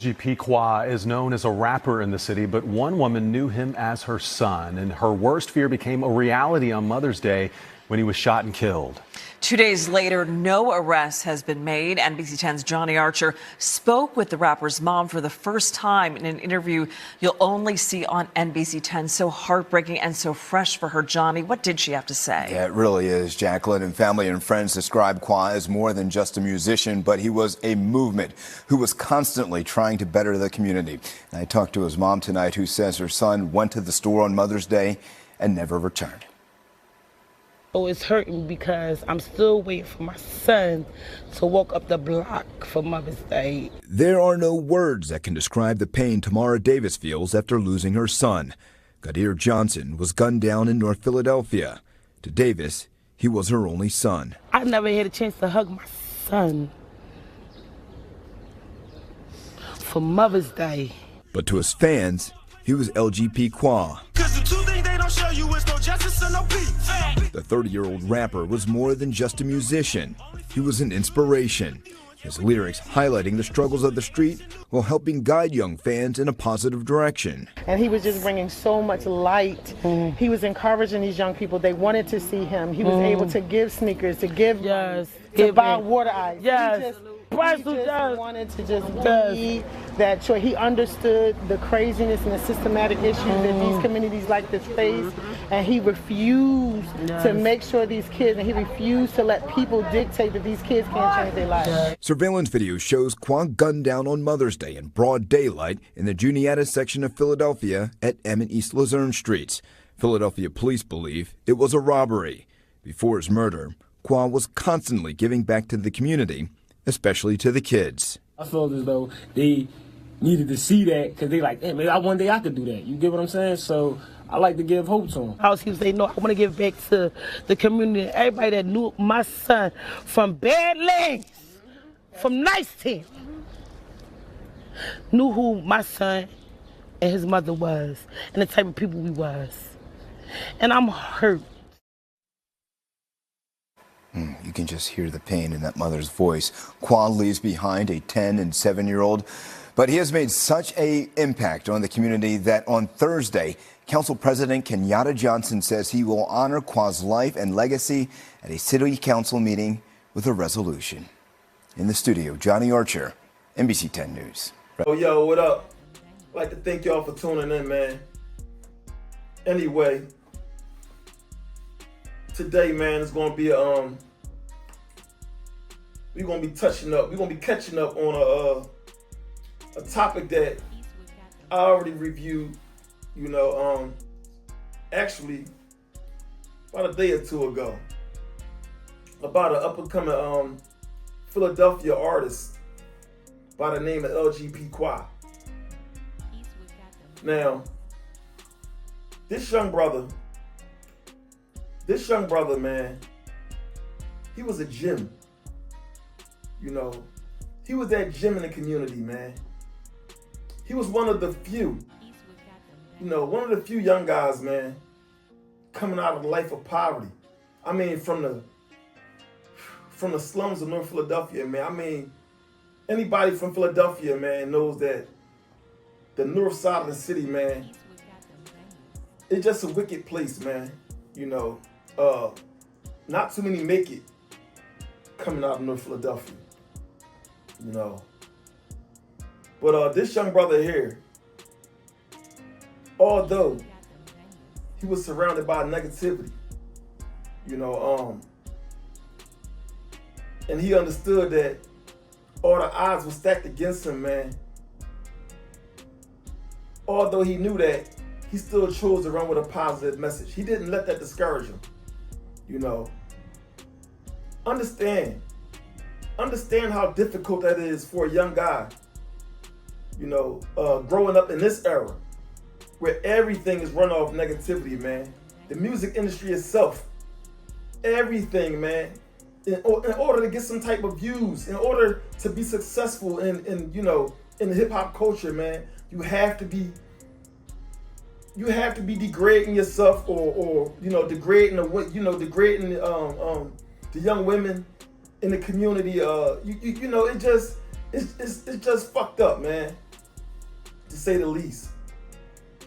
GP Kwa is known as a rapper in the city, but one woman knew him as her son, and her worst fear became a reality on Mother's Day when he was shot and killed. 2 days later, no arrest has been made. NBC 10's Johnny Archer spoke with the rapper's mom for the first time in an interview you'll only see on NBC 10. So heartbreaking and so fresh for her. Johnny, what did she have to say? Yeah, it really is, Jacqueline. And family and friends describe Kwa as more than just a musician, but he was a movement who was constantly trying to better the community. And I talked to his mom tonight, who says her son went to the store on Mother's Day and never returned. Oh, it's hurting because I'm still waiting for my son to walk up the block for Mother's Day. There are no words that can describe the pain Tamara Davis feels after losing her son. Kadir Johnson was gunned down in North Philadelphia. To Davis, he was her only son. I never had a chance to hug my son for Mother's Day. But to his fans, he was LGP Kwa. The 30-year-old rapper was more than just a musician. He was an inspiration. His lyrics highlighting the struggles of the street while helping guide young fans in a positive direction. And he was just bringing so much light. He was encouraging these young people. They wanted to see him. He was able to give sneakers, to give, to buy water ice. Yes. He just wanted to just be that choice. He understood the craziness and the systematic issues that these communities like to face, and he refused to make sure these kids, and he refused to let people dictate that these kids can't change their lives. Surveillance video shows Kwa gunned down on Mother's Day in broad daylight in the Juniata section of Philadelphia at M and East Luzerne Streets. Philadelphia police believe it was a robbery. Before his murder, Kwa was constantly giving back to the community, especially to the kids. I felt as though they needed to see that because they like, hey, maybe one day I could do that. You get what I'm saying? So I like to give hope to them. He was saying, no, I want to give back to the community, everybody that knew my son from bad lanes, from nice team, knew who my son and his mother was and the type of people we was. And I'm hurt. You can just hear the pain in that mother's voice. Kwa leaves behind a 10 and 7-year-old, but he has made such an impact on the community that on Thursday, Council President Kenyatta Johnson says he will honor Kwa's life and legacy at a city council meeting with a resolution. In the studio, Johnny Archer, NBC 10 News. Yo, what up? I'd like to thank y'all for tuning in, man. Anyway, today, man, it's gonna be we're gonna be touching up. We're gonna be catching up on a topic that I already reviewed. Actually, about a day or two ago, about an up-and-coming Philadelphia artist by the name of LGP Kwa. Now, this young brother, man, he was a gem. He was that gem in the community, man. He was one of the few, one of the few young guys, man, coming out of the life of poverty. I mean, from the slums of North Philadelphia, man. I mean, anybody from Philadelphia, man, knows that the north side of the city, man, it's just a wicked place, man. Not too many make it coming out of North Philadelphia, But this young brother here, although he was surrounded by negativity, and he understood that all the odds were stacked against him, man. Although he knew that, he still chose to run with a positive message. He didn't let that discourage him. Understand how difficult that is for a young guy, growing up in this era where everything is run off negativity, man. The music industry itself, everything, man. In order to get some type of views, in order to be successful in the hip hop culture, man, you have to be degrading yourself or degrading the young women in the community. It's just fucked up, man. to say the least.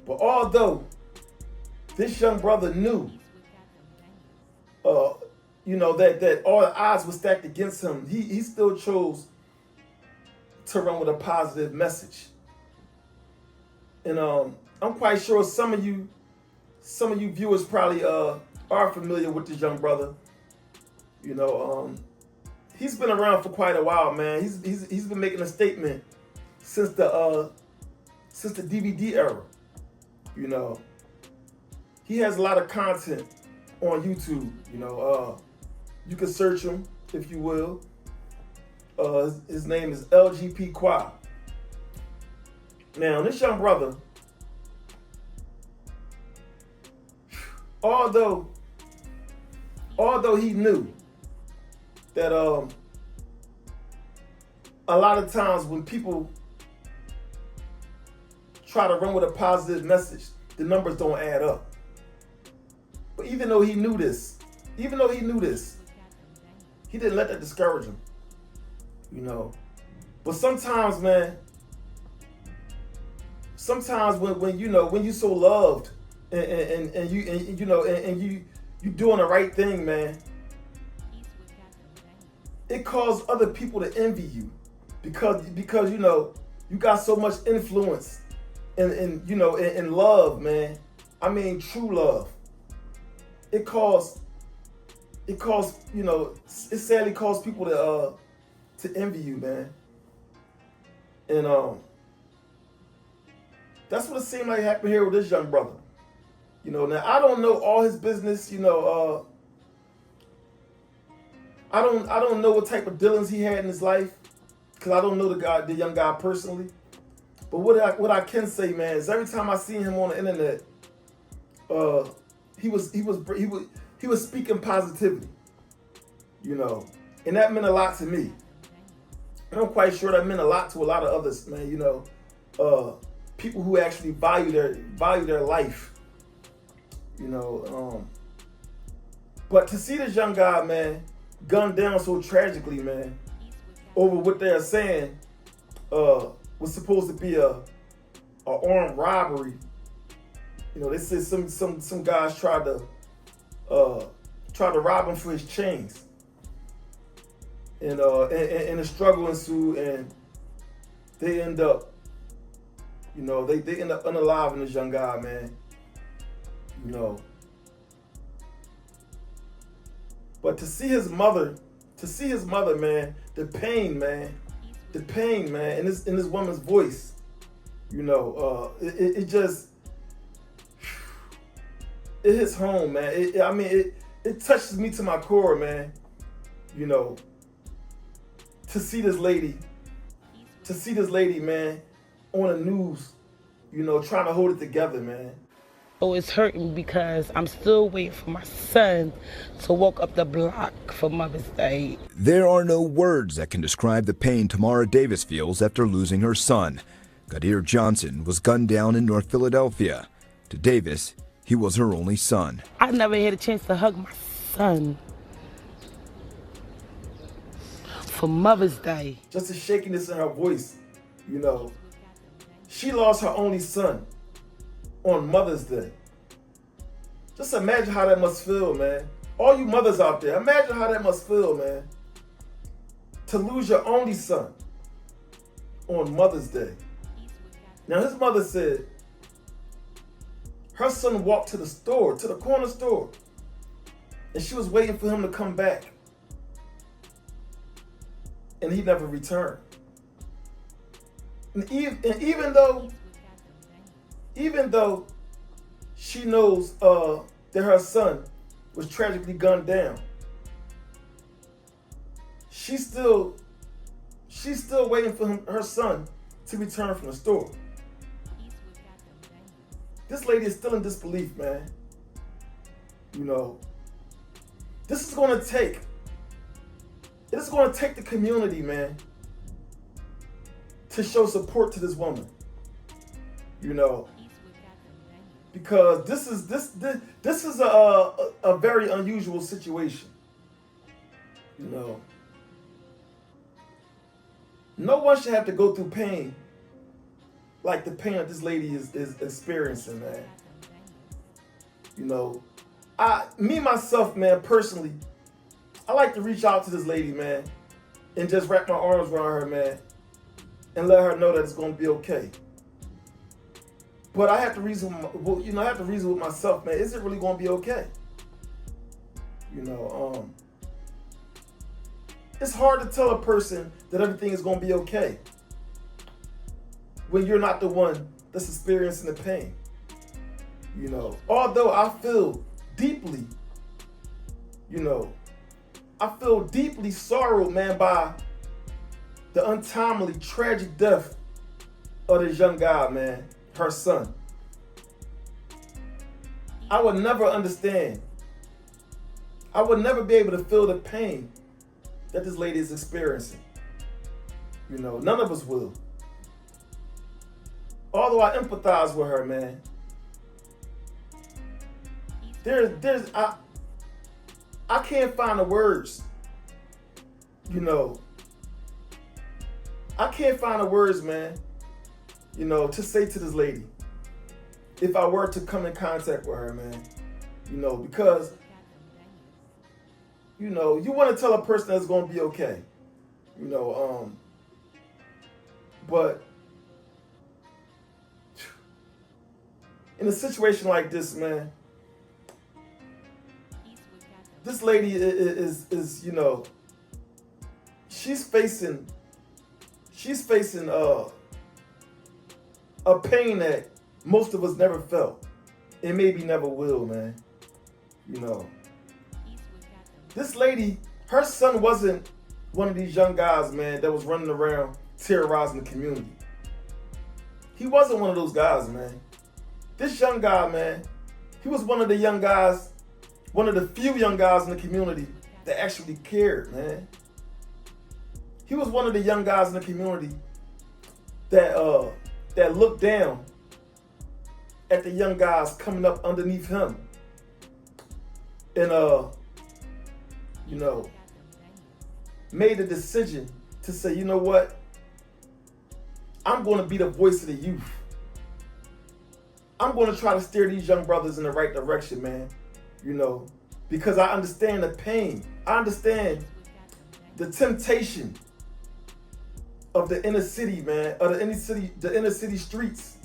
But although this young brother knew, that all the odds were stacked against him, he still chose to run with a positive message. And I'm quite sure some of you viewers probably are familiar with this young brother. He's been around for quite a while, man. He's been making a statement since the DVD era. He has a lot of content on YouTube. You can search him if you will. His name is LGP Quad. Now, this young brother, although he knew that a lot of times when people try to run with a positive message, the numbers don't add up. But even though he knew this, he didn't let that discourage him. But sometimes, man, when you so loved and you doing the right thing, man, it caused other people to envy you because you got so much influence and love, man. I mean, true love. It sadly caused people to envy you, man. And that's what it seemed like happened here with this young brother. Now I don't know all his business. I don't know what type of dealings he had in his life, because I don't know the young guy personally. But what I can say, man, is every time I seen him on the internet, he was speaking positivity, and that meant a lot to me. And I'm quite sure that meant a lot to a lot of others, man. People who actually value their life. But to see this young guy, man, gunned down so tragically, man, over what they're saying was supposed to be a armed robbery. They said some guys tried to rob him for his chains, and a struggle ensued, and they end up, they end up unaliving this young guy, man. But to see his mother, man, the pain, man, in this woman's voice, it just, it hits home, man. It touches me to my core, man. To see this lady, man, on the news, trying to hold it together, man. Oh, it's hurting because I'm still waiting for my son to walk up the block for Mother's Day. There are no words that can describe the pain Tamara Davis feels after losing her son. Gadir Johnson was gunned down in North Philadelphia. To Davis, he was her only son. I never had a chance to hug my son for Mother's Day. Just the shakiness in her voice, She lost her only son on Mother's Day. Just imagine how that must feel, man. All you mothers out there, imagine how that must feel, man. To lose your only son on Mother's Day. Now his mother said her son walked to the corner store, and she was waiting for him to come back. And he never returned. And even though she knows that her son was tragically gunned down, she's still waiting for her son to return from the store. This lady is still in disbelief, man. This is going to take the community, man, to show support to this woman. Because this is a very unusual situation. No one should have to go through pain like the pain that this lady is experiencing, man. You know, myself, man, personally, I like to reach out to this lady, man, and just wrap my arms around her, man, and let her know that it's gonna be okay. But I have to reason, I have to reason with myself, man. Is it really gonna be okay? It's hard to tell a person that everything is gonna be okay when you're not the one that's experiencing the pain. Although I feel deeply, I feel deeply sorrowed, man, by the untimely, tragic death of this young guy, man, her son. I would never understand. I would never be able to feel the pain that this lady is experiencing. None of us will. Although I empathize with her, man, I can't find the words. I can't find the words, man, to say to this lady if I were to come in contact with her, man. Because you want to tell a person that's going to be okay. But in a situation like this, man, this lady is she's facing a pain that most of us never felt and maybe never will, man. This lady, her son wasn't one of these young guys, man, that was running around terrorizing the community. He wasn't one of those guys, man. This young guy, man, he was one of the young guys, one of the few young guys in the community that actually cared, man. He was one of the young guys in the community that looked down at the young guys coming up underneath him. And made a decision to say, you know what? I'm going to be the voice of the youth. I'm going to try to steer these young brothers in the right direction, man. Because I understand the pain. I understand the temptation of the inner city, man, of the inner city streets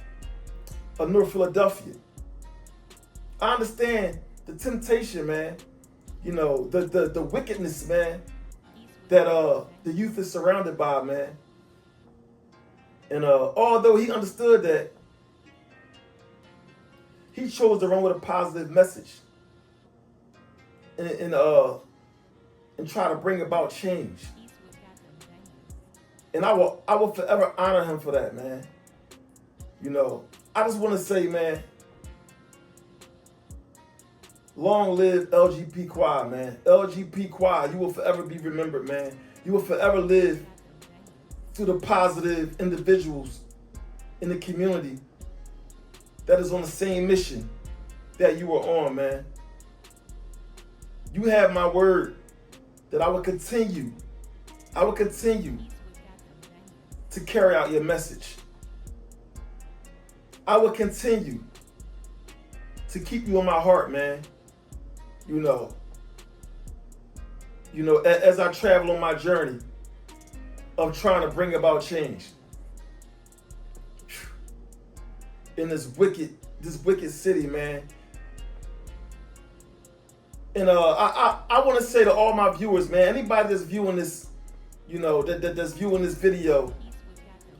of North Philadelphia. I understand the temptation, man. The wickedness, man, that the youth is surrounded by, man. And although he understood that, he chose to run with a positive message and try to bring about change. And I will forever honor him for that, man. I just want to say, man, long live LGP Quad, man. LGP Quad, you will forever be remembered, man. You will forever live through the positive individuals in the community that is on the same mission that you were on, man. You have my word that I will continue to carry out your message. I will continue to keep you in my heart, man. As I travel on my journey of trying to bring about change in this wicked city, man. And I want to say to all my viewers, man, anybody that's viewing this, that's viewing this video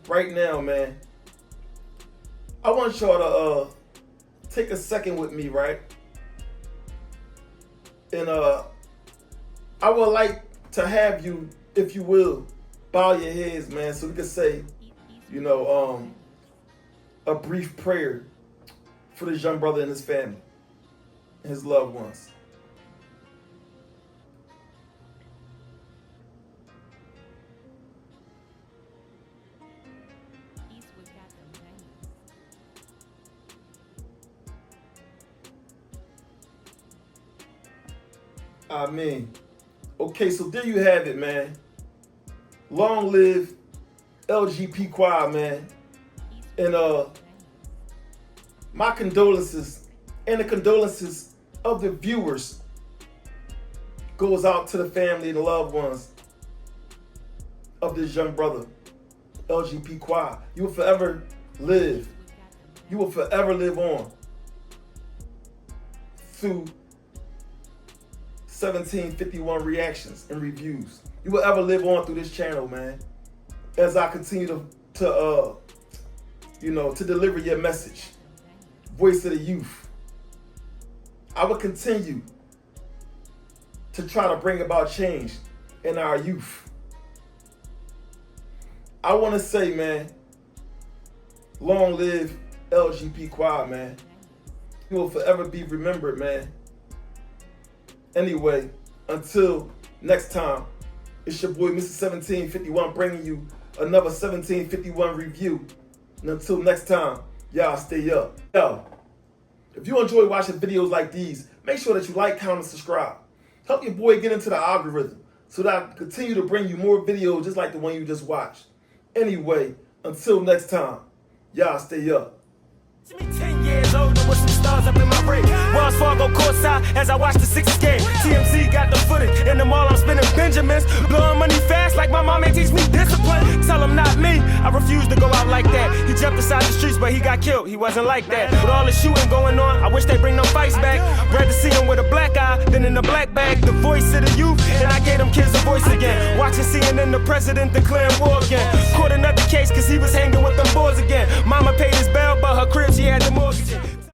right now, man, I want y'all to take a second with me, right? And I would like to have you, if you will, bow your heads, man, so we can say, a brief prayer for this young brother and his family, and his loved ones. Amen. Okay, so there you have it, man. Long live LGP Quad, man. And my condolences and the condolences of the viewers goes out to the family and the loved ones of this young brother, LGP. You will forever live. You will forever live on through 1751 reactions and reviews. You will ever live on through this channel, man, as I continue to deliver your message. Voice of the youth. I will continue to try to bring about change in our youth. I want to say, man, long live LGP, man. You will forever be remembered, man. Anyway, until next time, it's your boy, Mr. 1751, bringing you another 1751 review. And until next time, y'all stay up. Yo, if you enjoy watching videos like these, make sure that you like, comment, and subscribe. Help your boy get into the algorithm so that I can continue to bring you more videos just like the one you just watched. Anyway, until next time, y'all stay up. 10 years older with some stars up in my brain. Wells Fargo courtside as I watch the Sixers game. TMZ got the footage in the mall. I'm spending Benjamins, blowing money fast like my mom ain't teach me discipline. Tell him not me. I refuse to go out like that. He jumped inside the streets, but he got killed. He wasn't like that. With all the shooting going on, I wish they bring them fights back. Rather see him with a black eye than in a black bag. The voice of the youth, and I gave them kids a voice again. Watching CNN, the president declaring war again. Caught another case cause he was hanging with them boys again. Mama paid his bail, but her crib she had the mortgage.